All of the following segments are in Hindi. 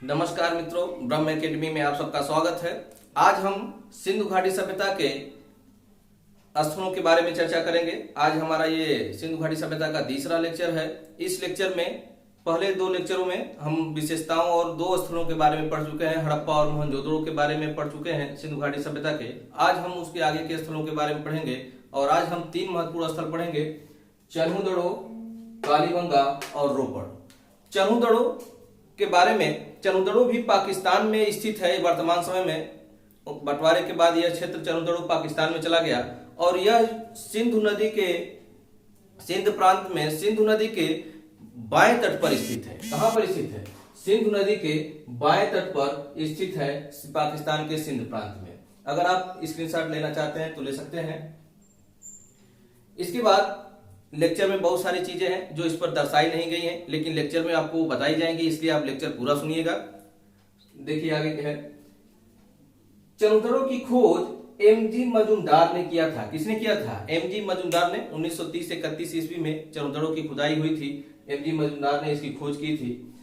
नमस्कार मित्रों, ब्रह्म एकेडमी में आप सबका स्वागत है। आज हम सिंधु घाटी सभ्यता के स्थलों के बारे में चर्चा करेंगे। आज हमारा ये सिंधु घाटी सभ्यता का तीसरा लेक्चर है। इस लेक्चर में पहले दो लेक्चरों में हम विशेषताओं और दो स्थलों के बारे में पढ़ चुके हैं, हड़प्पा और मोहनजोदड़ो के बारे में पढ़ चुके हैं सिंधु घाटी सभ्यता के। आज हम उसके आगे के स्थलों के बारे में पढ़ेंगे और आज हम तीन महत्वपूर्ण स्थल पढ़ेंगे: चन्हुदड़ो, कालीबंगा और रोपड़। चन्हुदड़ो के बारे में, चन्हुदड़ो भी पाकिस्तान में स्थित है। वर्तमान समय में बंटवारे के बाद यह क्षेत्र चन्हुदड़ो पाकिस्तान में चला गया और यह सिंधु नदी के, सिंध प्रांत में सिंधु नदी के बाएं तट पर स्थित है। कहां पर स्थित है? सिंधु नदी के बाएं तट पर स्थित है, पाकिस्तान के सिंध प्रांत में। अगर आप स्क्रीनशॉट लेना चाहते हैं तो ले सकते हैं। इसके बाद लेक्चर में बहुत सारी चीजें हैं जो इस पर दर्शाई नहीं गई हैं, लेकिन लेक्चर में आपको बताई जाएंगी, इसलिए आप लेक्चर पूरा सुनिएगा। देखिए आगे क्या है। चन्हुदड़ो की खोज एमजी मजुमदार ने किया था। किसने किया था? एमजी मजुमदार ने 1930 से 31 ईस्वी में चन्हुदड़ो की खुदाई हुई थी। एमजी मजुमदार ने इसकी खोज की थी।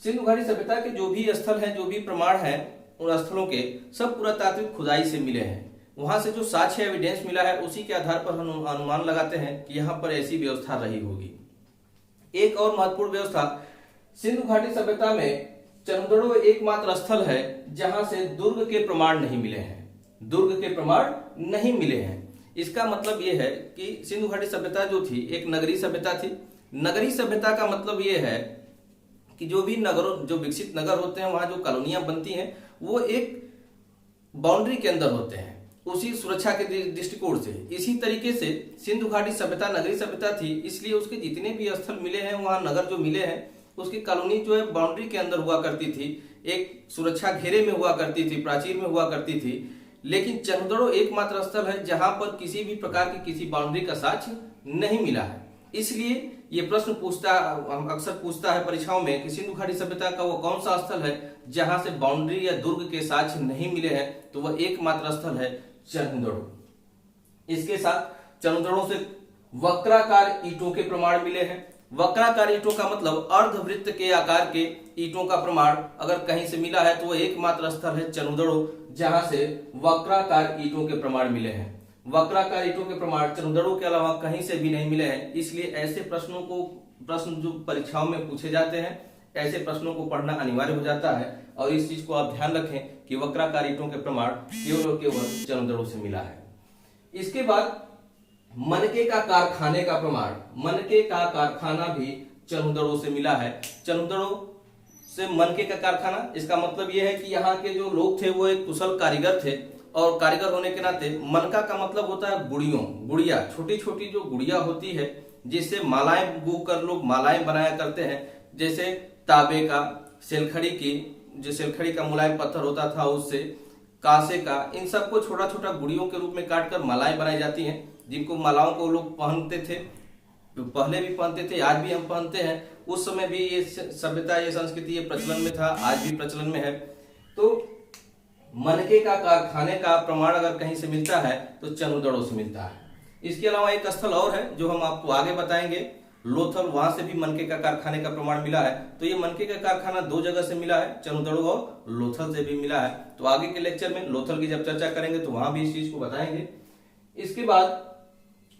सिंधु घाटी सभ्यता के जो भी स्थल हैं, जो भी प्रमाण हैं, उन स्थलों के सब पुरातात्विक खुदाई से मिले हैं। वहां से जो साक्ष्य एविडेंस मिला है उसी के आधार पर हम अनुमान लगाते हैं कि यहाँ पर ऐसी व्यवस्था रही होगी। एक और महत्वपूर्ण व्यवस्था, सिंधु घाटी सभ्यता में चन्हुदड़ो एकमात्र स्थल है जहां से दुर्ग के प्रमाण नहीं मिले हैं। दुर्ग के प्रमाण नहीं मिले हैं। इसका मतलब यह है कि सिंधु घाटी सभ्यता जो थी एक नगरीय सभ्यता थी। नगरीय सभ्यता का मतलब यह है कि जो भी नगरों, जो विकसित नगर होते हैं, वहां जो कॉलोनियां बनती हैं वो एक बाउंड्री के अंदर होते हैं, उसी सुरक्षा के दृष्टिकोण से। इसी तरीके से सिंधु घाटी सभ्यता नगरीय सभ्यता थी, इसलिए उसके जितने भी स्थल मिले हैं, वहां नगर जो मिले हैं, उसकी कॉलोनी जो है बाउंड्री के अंदर हुआ करती थी, एक सुरक्षा घेरे में हुआ करती थी, प्राचीर में हुआ करती थी। लेकिन चन्हुदड़ो एकमात्र स्थल है जहां पर किसी भी प्रकार की किसी बाउंड्री का साक्ष्य नहीं मिला है। इसलिए ये प्रश्न अक्सर पूछता है परीक्षाओं में कि सिंधु घाटी सभ्यता का वो कौन सा स्थल है जहां से बाउंड्री या दुर्ग के साक्ष्य नहीं मिले हैं, तो वह एकमात्र स्थल है चन्हुदड़ो। इसके साथ चन्हुदड़ो से वक्राकार ईंटों के प्रमाण मिले हैं। वक्राकार ईंटों का मतलब अर्धवृत्त के आकार के ईंटों का प्रमाण अगर कहीं से मिला है तो वह एकमात्र स्थल है चन्हुदड़ो जहां से वक्राकार ईंटों के प्रमाण मिले हैं। वक्राकार ईंटों के प्रमाण चन्हुदड़ो के अलावा कहीं से भी नहीं मिले हैं। इसलिए ऐसे प्रश्न जो परीक्षाओं में पूछे जाते हैं, ऐसे प्रश्नों को पढ़ना अनिवार्य हो जाता है। और इस चीज को आप ध्यान रखें कि वक्राकार ईंटों के प्रमाण केवल और केवल चन्हुदड़ो से मिला है। इसके बाद मनके का कारखाने का प्रमाण, मनके का कारखाना भी चन्हुदड़ो से मिला है। चन्हुदड़ो से मनके का कारखाना, इसका मतलब यह है कि यहाँ के जो लोग थे वो एक कुशल कारीगर थे, और कारीगर होने के नाते मनका का मतलब होता है गुड़िया, छोटी छोटी जो गुड़िया होती है जिससे मालाएं गूंथ कर लोग मालाएं बनाया करते हैं, जैसे तांबे का, सेलखड़ी की, जो सेलखड़ी का मुलायम पत्थर होता था उससे, कांसे का, इन सबको छोटा छोटा गुड़ियों के रूप में काटकर मालाएं बनाई जाती हैं, जिनको मालाओं को लोग पहनते थे। पहले भी पहनते थे, आज भी हम पहनते हैं। उस समय भी ये सभ्यता, ये संस्कृति, ये प्रचलन में था, आज भी प्रचलन में है। तो मनके का कारखाने का प्रमाण अगर कहीं से मिलता है तो चन्हुदड़ो से मिलता है। इसके अलावा एक स्थल और है जो हम आपको आगे बताएंगे, लोथल, वहां से भी मनके का कारखाने का प्रमाण मिला है। तो ये मनके का कारखाना दो जगह से मिला है, चन्हुदड़ो और लोथल से भी मिला है। तो आगे के लेक्चर में लोथल की जब चर्चा करेंगे तो वहां भी इस चीज को बताएंगे। इसके बाद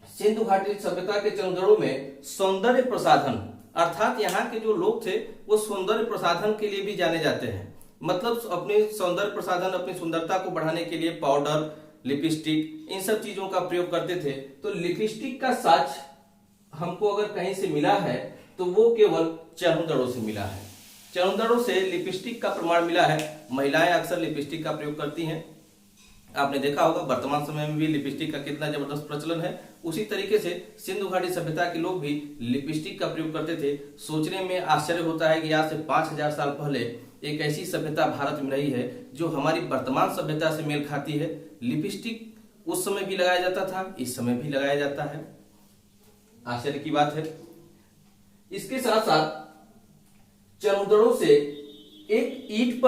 सिंधु घाटी सभ्यता के चन्हुदड़ो में सौंदर्य प्रसाधन, अर्थात यहाँ के जो लोग थे वो सौंदर्य प्रसाधन के लिए भी जाने जाते हैं। मतलब अपने सौंदर्य प्रसाधन, अपनी सुंदरता को बढ़ाने के लिए पाउडर, लिपस्टिक, इन सब चीजों का प्रयोग करते थे। तो लिपस्टिक का साक्ष्य हमको अगर कहीं से मिला है तो वो केवल चन्हुदड़ो से मिला है। चन्हुदड़ो से लिपस्टिक का प्रमाण मिला है। महिलाएं अक्सर लिपस्टिक का प्रयोग करती हैं, आपने देखा होगा। वर्तमान समय में भी लिपस्टिक का कितना जबरदस्त प्रचलन है। उसी तरीके से सिंधु घाटी सभ्यता के लोग भी लिपस्टिक का प्रयोग करते थे। सोचने में आश्चर्य होता है कि आज से 5000 साल पहले एक ऐसी सभ्यता भारत में रही है जो हमारी वर्तमान सभ्यता से मेल खाती है। लिपस्टिक उस समय भी लगाया जाता था, इस समय भी लगाया जाता है। आश्चर्य की बात है। इसके साथ साथ चन्हुदड़ो से एक ईंट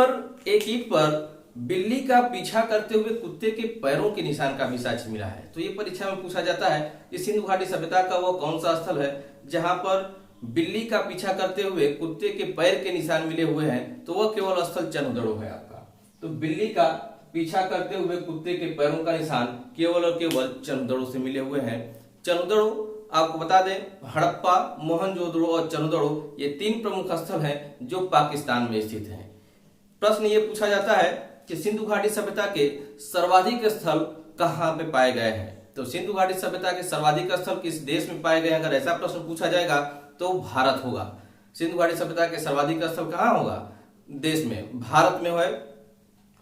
पर बिल्ली का पीछा करते हुए कुत्ते के पैरों के निशान का भी साक्ष्य मिला है। तो ये परीक्षा में पूछा जाता है कि सिंधु घाटी सभ्यता का वो कौन सा स्थल है जहां पर बिल्ली का पीछा करते हुए कुत्ते के पैर के निशान मिले हुए हैं तो वह केवल स्थल चंद्रद्रोह है आपका। तो बिल्ली का पीछा करते हुए कुत्ते के पैरों का निशान केवल और केवल चंद्रद्रोह से मिले हुए हैं। चंद्रद्रोह आपको बता दें, हड़प्पा, मोहनजोदड़ो और चंद्रद्रोह ये 3 प्रमुख स्थल हैं जो पाकिस्तान में स्थित हैं। प्रश्न ये पूछा जाता है कि सिंधु घाटी सभ्यता के सर्वाधिक स्थल कहाँ पे पाए गए हैं। तो सिंधु घाटी सभ्यता के सर्वाधिक स्थल किस देश में पाए गए? अगर ऐसा प्रश्न पूछा जाएगा तो भारत होगा। सिंधु घाटी सभ्यता के सर्वाधिक स्थल कहाँ होगा? देश में, भारत में है।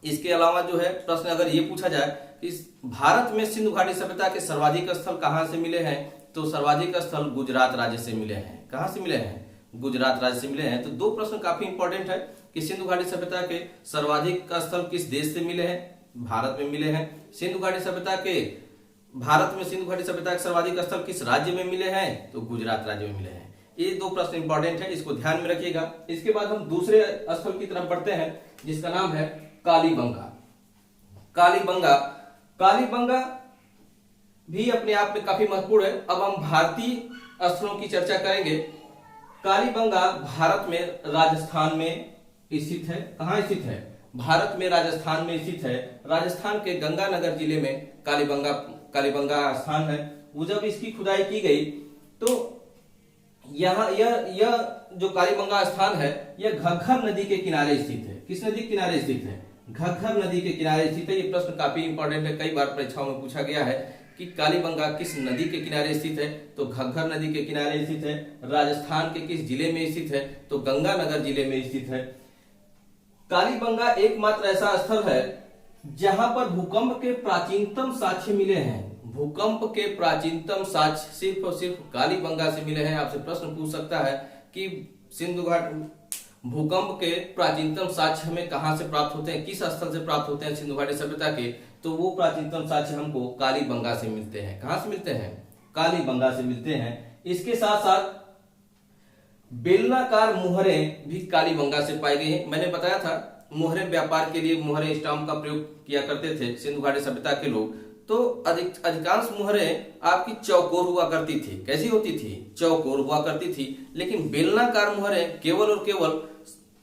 इसके अलावा जो है प्रश्न अगर ये पूछा जाए कि भारत में सिंधु घाटी सभ्यता के सर्वाधिक स्थल कहाँ से मिले हैं, तो सर्वाधिक स्थल गुजरात राज्य से मिले हैं। कहाँ से मिले हैं? गुजरात राज्य से मिले हैं। तो 2 प्रश्न काफी इंपॉर्टेंट है कि सिंधु घाटी सभ्यता के सर्वाधिक स्थल किस देश से मिले हैं? भारत में मिले हैं। सिंधु घाटी सभ्यता के भारत में सिंधु घाटी सभ्यता के सर्वाधिक स्थल किस राज्य में मिले हैं? तो गुजरात राज्य में मिले हैं। ये 2 प्रश्न इंपॉर्टेंट है, इसको ध्यान में रखिएगा। इसके बाद हम दूसरे स्थल की तरफ बढ़ते हैं जिसका नाम है कालीबंगा। कालीबंगा कालीबंगा भी अपने आप में काफी महत्वपूर्ण है। अब हम भारतीय स्थलों की चर्चा करेंगे। कालीबंगा भारत में राजस्थान में स्थित है। कहाँ स्थित है? भारत में राजस्थान में स्थित है। राजस्थान के गंगानगर जिले में कालीबंगा स्थान है। वो जब इसकी खुदाई की गई तो यहाँ यह जो कालीबंगा स्थान है यह घग्गर नदी के किनारे स्थित है। किस नदी के किनारे स्थित है? घग्गर नदी के किनारे स्थित है। ये प्रश्न काफी इंपॉर्टेंट है, कई बार परीक्षाओं में पूछा गया है कि कालीबंगा किस नदी के किनारे स्थित है? तो घग्गर नदी के किनारे स्थित है। राजस्थान के किस जिले में स्थित है? तो गंगानगर जिले में स्थित है। कालीबंगा एकमात्र ऐसा स्थल है जहां पर भूकंप के प्राचीनतम साक्ष्य मिले हैं। भूकंप के प्राचीनतम साक्ष्य सिर्फ और सिर्फ कालीबंगा से मिले हैं। आपसे प्रश्न पूछ सकता है कि सिंधु घाट भूकंप के प्राचीनतम साक्ष्य हमें कहां से प्राप्त होते हैं, किस स्थल से प्राप्त होते हैं सिंधु घाटी सभ्यता के? तो वो प्राचीनतम साक्ष्य हमको कालीबंगा से मिलते हैं। कहां से मिलते हैं? कालीबंगा से मिलते हैं। इसके साथ साथ बेलनाकार मुहरें भी कालीबंगा से पाई गई हैं। मैंने बताया था मुहरें व्यापार के लिए मुहरें स्टाम्प का प्रयोग किया करते थे सिंधु घाटी सभ्यता के लोग। तो अधिकांश मुहरें आपकी चौकोर हुआ करती थी। कैसी होती थी? चौकोर हुआ करती थी। लेकिन बेलनाकार मुहरें केवल और केवल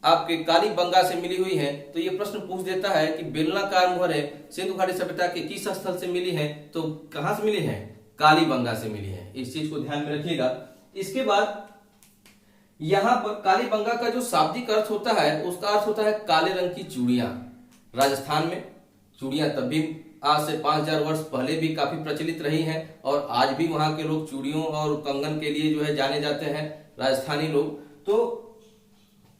आपके कालीबंगा से मिली हुई हैं। तो ये प्रश्न पूछ देता है कि बेलनाकार मुहरें सिंधु घाटी सभ्यता के किस स्थल से मिली हैं? तो कहां से मिली हैं? कालीबंगा से मिली है। इस चीज को ध्यान में रखिएगा। इसके बाद यहां पर कालीबंगा का जो शाब्दिक अर्थ होता है उसका अर्थ होता है काले रंग की चूड़ियां। राजस्थान में चूड़ियां तब भी आज से 5000 वर्ष पहले भी काफी प्रचलित रही हैं और आज भी वहां के लोग चूड़ियों और कंगन के लिए जो है जाने जाते हैं राजस्थानी लोग। तो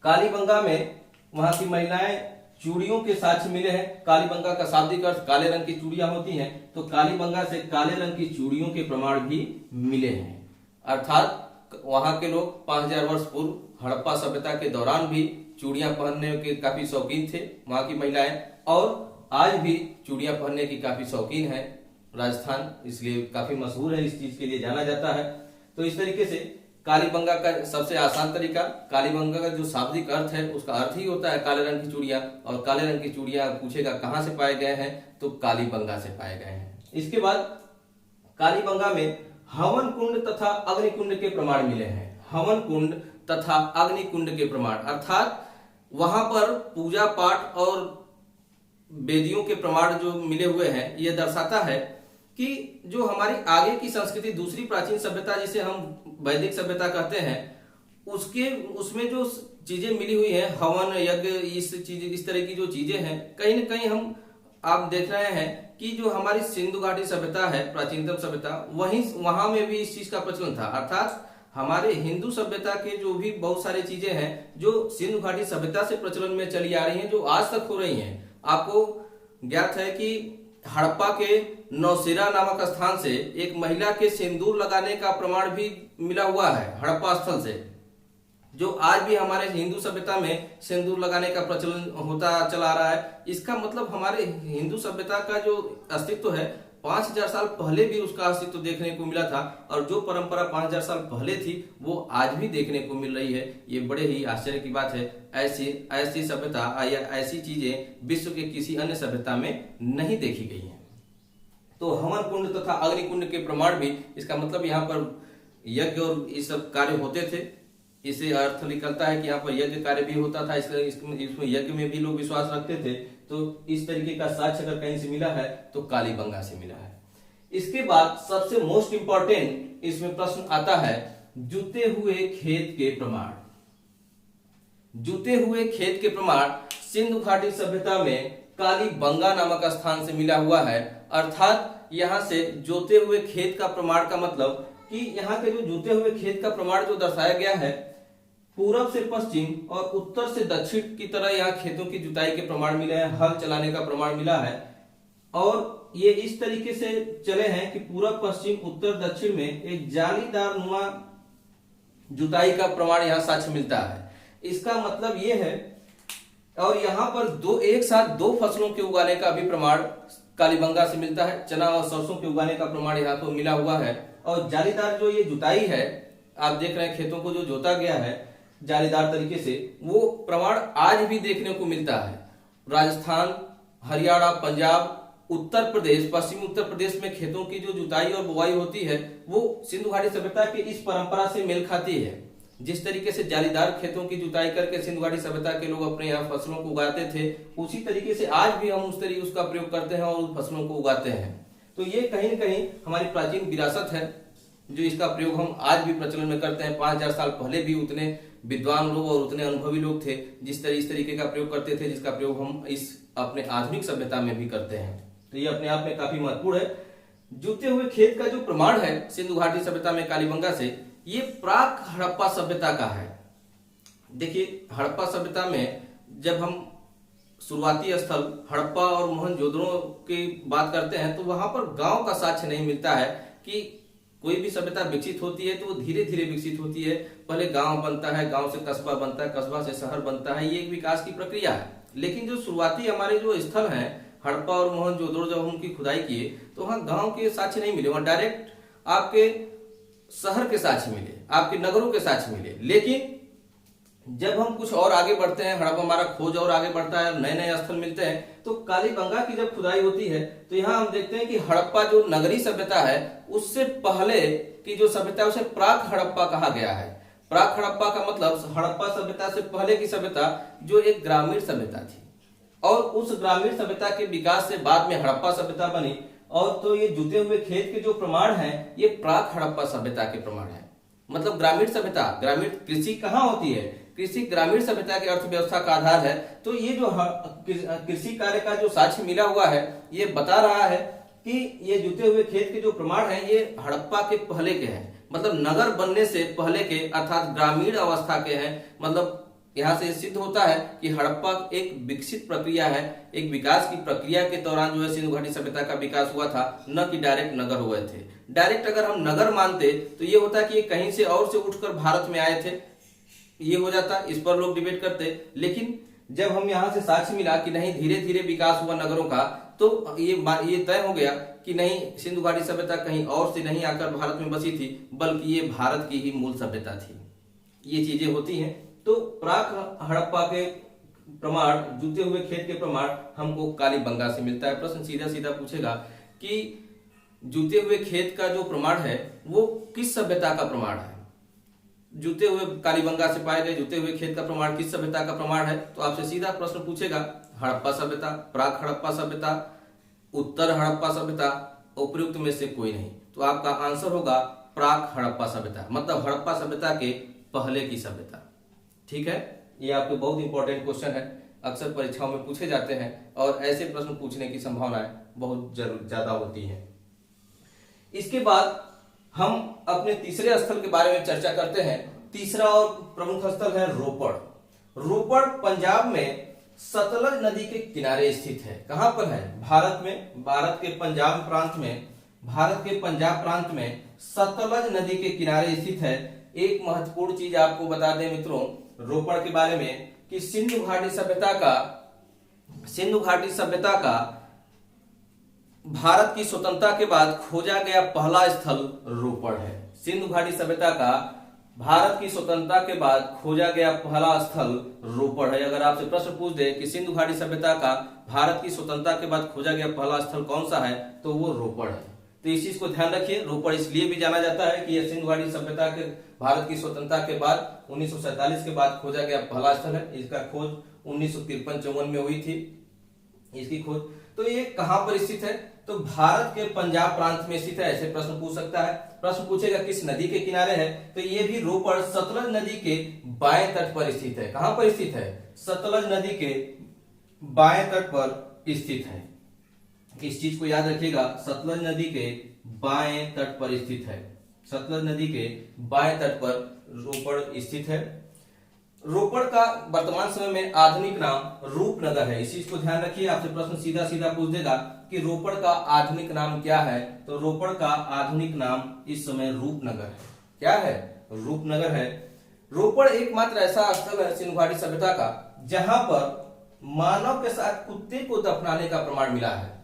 कालीबंगा में वहां की महिलाएं चूड़ियों के साक्ष्य मिले हैं। कालीबंगा का शाब्दिक अर्थ काले रंग की चूड़ियां होती हैं। तो कालीबंगा से काले रंग की चूड़ियों के प्रमाण भी मिले हैं। अर्थात वहां के लोग 5000 वर्ष पूर्व हड़प्पा सभ्यता के दौरान भी चूड़ियां पहनने के काफी शौकीन थे वहां की महिलाएं, और आज भी चूड़ियां पहनने की काफी शौकीन है राजस्थान, इसलिए काफी मशहूर है, इस चीज के लिए जाना जाता है। तो इस तरीके से कालीबंगा का सबसे आसान तरीका, कालीबंगा का जो शाब्दिक अर्थ है उसका अर्थ ही होता है काले रंग की चूड़ियां, और काले रंग की चूड़ियां पूछेगा कहां से पाए गए हैं? तो कालीबंगा से पाए गए हैं। इसके बाद कालीबंगा में हवन कुंड तथा अग्निकुंड के प्रमाण मिले हैं। हवन कुंड तथा अग्निकुंड के प्रमाण, अर्थात वहां पर पूजा पाठ और वेदियों के प्रमाण जो मिले हुए हैं, यह दर्शाता है कि जो हमारी आगे की संस्कृति, दूसरी प्राचीन सभ्यता जिसे हम वैदिक सभ्यता कहते हैं, उसमें जो चीजें मिली हुई हैं, हवन यज्ञ, इस तरह की जो चीजें हैं, कहीं ना कहीं हम आप देख रहे हैं कि जो हमारी सिंधु घाटी सभ्यता है, प्राचीनतम सभ्यता, वहां में भी इस चीज का प्रचलन था। अर्थात हमारे हिंदू सभ्यता के जो भी बहुत सारी चीजें हैं जो सिंधु घाटी सभ्यता से प्रचलन में चली आ रही हैं, जो आज तक हो रही हैं। आपको ज्ञात है कि हड़प्पा के नौशेरा नामक स्थान से एक महिला के सिंदूर लगाने का प्रमाण भी मिला हुआ है हड़प्पा स्थल से, जो आज भी हमारे हिंदू सभ्यता में सिंदूर लगाने का प्रचलन होता चला रहा है। इसका मतलब हमारे हिंदू सभ्यता का जो अस्तित्व है 5000 साल पहले भी उसका अस्तित्व देखने को मिला था, और जो परंपरा 5000 साल पहले थी वो आज भी देखने को मिल रही है। ये बड़े ही आश्चर्य की बात है। ऐसी सभ्यता या ऐसी चीजें विश्व के किसी अन्य सभ्यता में नहीं देखी गई हैं। तो हवन कुंड तथा अग्निकुंड के प्रमाण भी, इसका मतलब यहाँ पर यज्ञ और ये सब कार्य होते थे इसे अर्थ निकलता है कि यहाँ पर यज्ञ कार्य भी होता था, इसमें यज्ञ में भी लोग विश्वास रखते थे। तो इस तरीके का साक्ष्य अगर कहीं से मिला है तो कालीबंगा से मिला है। इसके बाद सबसे मोस्ट इंपॉर्टेंट इसमें प्रश्न आता है जुते हुए खेत के प्रमाण। जुते हुए खेत के प्रमाण सिंधु घाटी सभ्यता में कालीबंगा नामक स्थान से मिला हुआ है। अर्थात यहाँ से जोते हुए खेत का प्रमाण का मतलब कि यहाँ के जो जुते हुए खेत का प्रमाण जो दर्शाया गया है, पूरब से पश्चिम और उत्तर से दक्षिण की तरह यहाँ खेतों की जुताई के प्रमाण मिले हैं, हल चलाने का प्रमाण मिला है। और ये इस तरीके से चले हैं कि पूरब पश्चिम उत्तर दक्षिण में एक जालीदार नुमा जुताई का प्रमाण यहाँ साक्ष्य मिलता है। इसका मतलब ये है, और यहाँ पर एक साथ दो फसलों के उगाने का भी प्रमाण कालीबंगा से मिलता है। चना और सरसों के उगाने का प्रमाण यहाँ पर मिला हुआ है। और जालीदार जो ये जुताई है, आप देख रहे हैं खेतों को जो जोता गया है जालीदार तरीके से, वो प्रमाण आज भी देखने को मिलता है। राजस्थान, हरियाणा, पंजाब, उत्तर प्रदेश, पश्चिमी उत्तर प्रदेश में खेतों की जो जुताई और बुआई होती है वो सिंधु घाटी सभ्यता की इस परंपरा से मेल खाती है। जिस तरीके से जालीदार खेतों की जुताई करके सिंधु घाटी सभ्यता के लोग अपने यहाँ फसलों को उगाते थे, उसी तरीके से आज भी हम उस तरीके उसका प्रयोग करते हैं और उन फसलों को उगाते हैं। तो ये कहीं न कहीं हमारी प्राचीन विरासत है, जो इसका प्रयोग हम आज भी प्रचलन में करते हैं। 5000 साल पहले भी उतने विद्वान लोग और उतने अनुभवी लोग थे इस तरीके का प्रयोग करते थे, जिसका प्रयोग हम इस अपने आधुनिक सभ्यता में भी करते हैं। तो ये अपने आप में काफी महत्वपूर्ण है। जुते हुए खेत का जो प्रमाण है सिंधु घाटी सभ्यता में कालीबंगा से, ये प्राक हड़प्पा सभ्यता का है। देखिए, हड़प्पा सभ्यता में जब हम शुरुआती स्थल हड़प्पा और मोहनजोदड़ो की बात करते हैं तो वहां पर गांव का साक्ष्य नहीं मिलता है। कि कोई भी सभ्यता विकसित होती है तो वो धीरे धीरे विकसित होती है। पहले गांव बनता है, गांव से कस्बा बनता है, कस्बा से शहर बनता है, ये एक विकास की प्रक्रिया है। लेकिन जो शुरुआती हमारे जो स्थल हैं हड़प्पा और मोहनजोदड़ो, जब हम उनकी खुदाई किए तो वहां गांव के साक्ष्य नहीं मिले, वहां डायरेक्ट आपके शहर के साक्ष्य मिले, आपके नगरों के साक्ष्य मिले। लेकिन जब हम कुछ और आगे बढ़ते हैं, हड़प्पा हमारा खोज और आगे बढ़ता है, नए नए स्थल मिलते हैं, तो कालीबंगा की जब खुदाई होती है तो यहाँ हम देखते हैं कि हड़प्पा जो नगरी सभ्यता है उससे पहले की जो सभ्यता है उसे प्राक हड़प्पा कहा गया है। प्राक हड़प्पा का मतलब हड़प्पा सभ्यता से पहले की सभ्यता जो एक ग्रामीण सभ्यता थी, और उस ग्रामीण सभ्यता के विकास से बाद में हड़प्पा सभ्यता बनी। और तो ये जुते हुए खेत के जो प्रमाण है ये प्राक हड़प्पा सभ्यता के प्रमाण है। मतलब ग्रामीण सभ्यता, ग्रामीण कृषि कहाँ होती है, कृषि ग्रामीण सभ्यता की अर्थव्यवस्था का आधार है। तो ये जो कृषि कार्य का जो साक्ष्य मिला हुआ है ये बता रहा है कि ये जुते हुए खेत के जो प्रमाण है ये हड़प्पा के पहले के हैं, मतलब नगर बनने से पहले के, अर्थात ग्रामीण अवस्था के हैं। मतलब यहाँ से सिद्ध होता है कि हड़प्पा एक विकसित प्रक्रिया है, एक विकास की प्रक्रिया के दौरान जो है सिंधु घाटी सभ्यता का विकास हुआ था, न कि डायरेक्ट नगर हुए थे। डायरेक्ट अगर हम नगर मानते तो ये होता कि ये कहीं से और से उठकर भारत में आए थे, ये हो जाता, इस पर लोग डिबेट करते। लेकिन जब हम यहाँ से साक्ष्य मिला कि नहीं धीरे धीरे विकास हुआ नगरों का, तो ये तय हो गया कि नहीं सिंधु घाटी सभ्यता कहीं और से नहीं आकर भारत में बसी थी, बल्कि ये भारत की ही मूल सभ्यता थी। ये चीजें होती हैं। तो प्राक हड़प्पा के प्रमाण, जुते हुए खेत के प्रमाण हमको कालीबंगा से मिलता है। प्रश्न सीधा सीधा पूछेगा कि जुते हुए खेत का जो प्रमाण है वो किस सभ्यता का प्रमाण है। जुते हुए कालीबंगा से पाए गए जुते हुए खेत का प्रमाण किस सभ्यता का प्रमाण है, तो आपसे सीधा प्रश्न पूछेगा हड़प्पा सभ्यता, प्राक हड़प्पा सभ्यता, उत्तर हड़प्पा सभ्यता, उपयुक्त में से कोई नहीं। तो आपका आंसर होगा प्राक हड़प्पा सभ्यता, मतलब हड़प्पा सभ्यता के पहले की सभ्यता। ठीक है, ये आपके बहुत इंपॉर्टेंट क्वेश्चन है, अक्सर परीक्षाओं में पूछे जाते हैं और ऐसे प्रश्न पूछने की संभावनाएं बहुत ज्यादा होती हैं। इसके बाद हम अपने तीसरे स्थल के बारे में चर्चा करते हैं। तीसरा और प्रमुख स्थल है रोपड़। रोपड़ पंजाब में सतलज नदी के किनारे स्थित है। कहां पर है? भारत में, भारत के पंजाब प्रांत में सतलज नदी के किनारे स्थित है। एक महत्वपूर्ण चीज आपको बता दें मित्रों रोपड़ के बारे में कि सिंधु घाटी सभ्यता का भारत की स्वतंत्रता के बाद खोजा गया पहला स्थल रोपड़ है। सिंधु घाटी सभ्यता का भारत की स्वतंत्रता के बाद खोजा गया पहला स्थल रोपड़ है। अगर आपसे प्रश्न पूछ दे कि सिंधु घाटी सभ्यता का भारत की स्वतंत्रता के बाद खोजा गया पहला स्थल कौन सा है, तो वो रोपड़ है। तो इस चीज को ध्यान रखिए। रोपड़ इसलिए भी जाना जाता है कि यह सिंधु घाटी सभ्यता के भारत की स्वतंत्रता के बाद 1947 के बाद खोजा गया पहला स्थल है। इसका खोज 1953-54 में हुई थी इसकी खोज। तो ये कहां पर स्थित है? तो भारत के पंजाब प्रांत में स्थित है। ऐसे प्रश्न पूछ सकता है। प्रश्न पूछेगा किस नदी के किनारे है? तो ये भी रोपड़ सतलज नदी के बाएं तट पर स्थित है। कहां पर स्थित है? सतलज नदी के बाएं तट पर स्थित है। इस चीज को याद रखिएगा, सतलज नदी के बाएं तट पर स्थित है। सतलज नदी के बाएं तट पर रोपड़ स्थित है। रोपड़ का वर्तमान समय में आधुनिक नाम रूपनगर है। इस चीज को ध्यान रखिए, आपसे प्रश्न सीधा सीधा पूछ देगा कि रोपड़ का आधुनिक नाम क्या है? तो रोपड़ का आधुनिक नाम इस समय रूपनगर है। क्या है? रूपनगर है। रोपड़ एकमात्र ऐसा स्थल है सिंधु घाटी सभ्यता का जहां पर मानव के साथ कुत्ते को दफनाने का प्रमाण मिला है।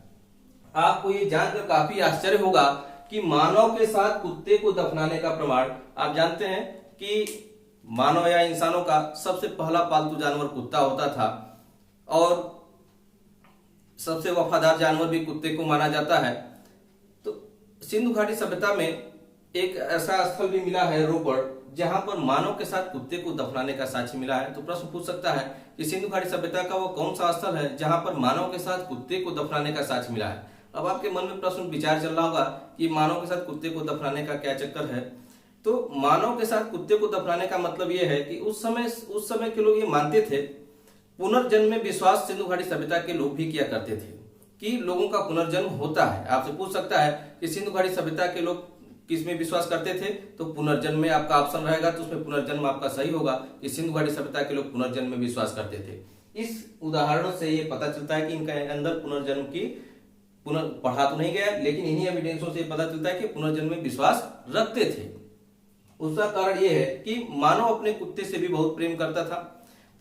आपको ये जानकर काफी आश्चर्य होगा कि मानव के साथ कुत्ते को दफनाने का प्रमाण, आप जानते हैं कि मानव या इंसानों का सबसे पहला पालतू जानवर कुत्ता होता था और सबसे वफादार जानवर भी कुत्ते को माना जाता है। तो सिंधु घाटी सभ्यता में एक ऐसा स्थल भी मिला है रोपड़ जहां पर मानव के साथ कुत्ते को दफनाने का साक्ष्य मिला है। तो प्रश्न पूछ सकता है कि सिंधु घाटी सभ्यता का वो कौन सा स्थल है जहां पर मानव के साथ कुत्ते को दफनाने का साक्ष्य मिला है? अब आपके मन में प्रश्न विचार चल रहा होगा कि मानव के साथ कुत्ते को दफनाने का क्या चक्कर है। तो मानव के साथ कुत्ते को दफनाने का मतलब यह है कि उस समय के लोग ये मानते थे, पुनर्जन्म में विश्वास सिंधु घाटी सभ्यता के लोग भी किया करते थे कि लोगों का पुनर्जन्म होता है। आपसे पूछ सकता है कि सिंधु घाटी सभ्यता के लोग किस में विश्वास करते थे? तो पुनर्जन्म में आपका ऑप्शन रहेगा, तो उसमें पुनर्जन्म आपका सही होगा कि सिंधु घाटी सभ्यता के लोग पुनर्जन्म में विश्वास करते थे। इस उदाहरणों से ये पता चलता है कि इनके अंदर पुनर्जन्म की पढ़ा तो नहीं गया, लेकिन इन्हीं एविडेंसों से पता चलता है कि पुनर्जन्म में विश्वास रखते थे। उसका कारण यह है कि मानव अपने कुत्ते से भी बहुत प्रेम करता था।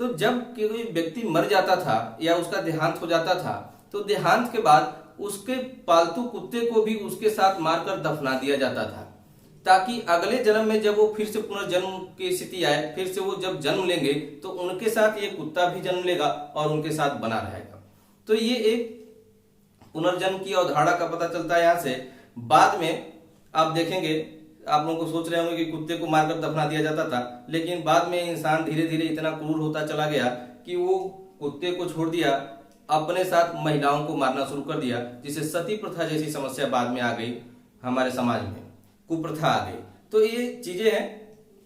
तो जब कोई व्यक्ति मर जाता था या उसका देहांत हो जाता था, तो देहांत के बाद उसके पालतू कुत्ते को भी उसके साथ मारकर दफना दिया जाता था, ताकि अगले जन्म में जब वो फिर से पुनर्जन्म की स्थिति आए, फिर से वो जब जन्म लेंगे तो उनके साथ ये कुत्ता भी जन्म लेगा और उनके साथ बना रहेगा। तो ये एक पुनर्जन्म की अवधारणा का पता चलता है यहाँ से। बाद में आप देखेंगे, आप लोगों को सोच रहे होंगे कि कुत्ते को मारकर दफना दिया जाता था, लेकिन बाद में इंसान धीरे धीरे इतना क्रूर होता चला गया कि वो कुत्ते को छोड़ दिया, अपने साथ महिलाओं को मारना शुरू कर दिया, जिससे सती प्रथा जैसी समस्या बाद में आ गई, हमारे समाज में कुप्रथा आ गई। तो ये चीजें हैं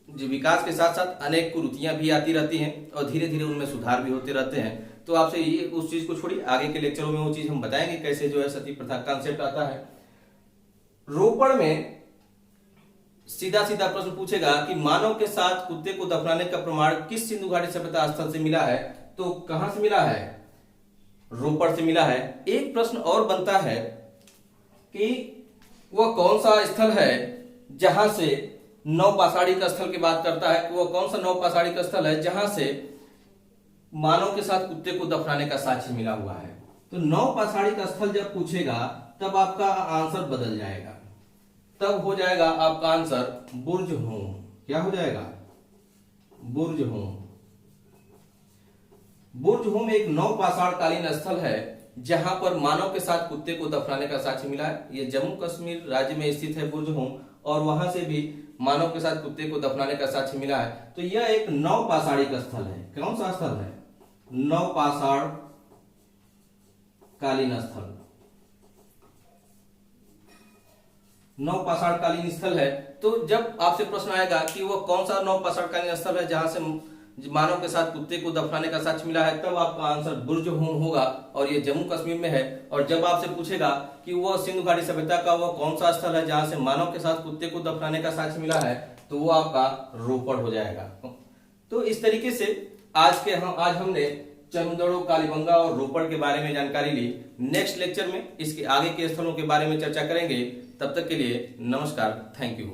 जो विकास के साथ साथ अनेक कुरीतियां भी आती रहती हैं और धीरे धीरे उनमें सुधार भी होते रहते हैं। तो आपसे ये उस चीज को छोड़िए, आगे के लेक्चरों में वो चीज हम बताएंगे कैसे जो है सती प्रथा कॉन्सेप्ट आता है। रोपड़ में सीधा सीधा प्रश्न पूछेगा कि मानव के साथ कुत्ते को दफनाने का प्रमाण किस सिंधु घाटी सभ्यता स्थल से मिला है? तो कहां से मिला है? रोपड़ से मिला है। एक प्रश्न और बनता है कि वह कौन सा स्थल है जहां से नवपाषाणिक स्थल की बात करता है, वह कौन सा नवपाषाणिक स्थल है जहां से मानव के साथ कुत्ते को दफनाने का साक्ष्य मिला हुआ है। तो नवपाषाणिक स्थल जब पूछेगा तब आपका आंसर बदल जाएगा, तब हो जाएगा आपका आंसर बुर्जहोम। क्या हो जाएगा? बुर्जहोम। बुर्जहोम एक नवपाषाणकालीन स्थल है जहां पर मानव के साथ कुत्ते को दफनाने का साक्ष्य मिला है। ये जम्मू कश्मीर राज्य में स्थित है बुर्जहोम, और वहां से भी मानव के साथ कुत्ते को दफनाने का साक्ष्य मिला है। तो यह एक नवपाषाणिक स्थल है। कौन सा स्थल है? नवपाषाणकालीन स्थल। नवपाषाणकालीन स्थल है। तो जब आपसे प्रश्न आएगा कि वह कौन सा नवपाषाणकालीन स्थल है जहां से मानव के साथ कुत्ते को दफनाने का साक्ष्य मिला है, तब आपका आंसर बुर्जहोम होगा, और ये जम्मू कश्मीर में है। और जब आपसे पूछेगा कि वह सिंधु घाटी सभ्यता का वह कौन सा स्थल है जहां से मानव के साथ कुत्ते को दफनाने का साक्ष्य मिला है, तो वो आपका रोपड़ हो जाएगा। तो इस तरीके से आज हमने चंदड़ो, कालीबंगा और रोपड़ के बारे में जानकारी ली। नेक्स्ट लेक्चर में इसके आगे के स्थलों के बारे में चर्चा करेंगे। तब तक के लिए नमस्कार, थैंक यू।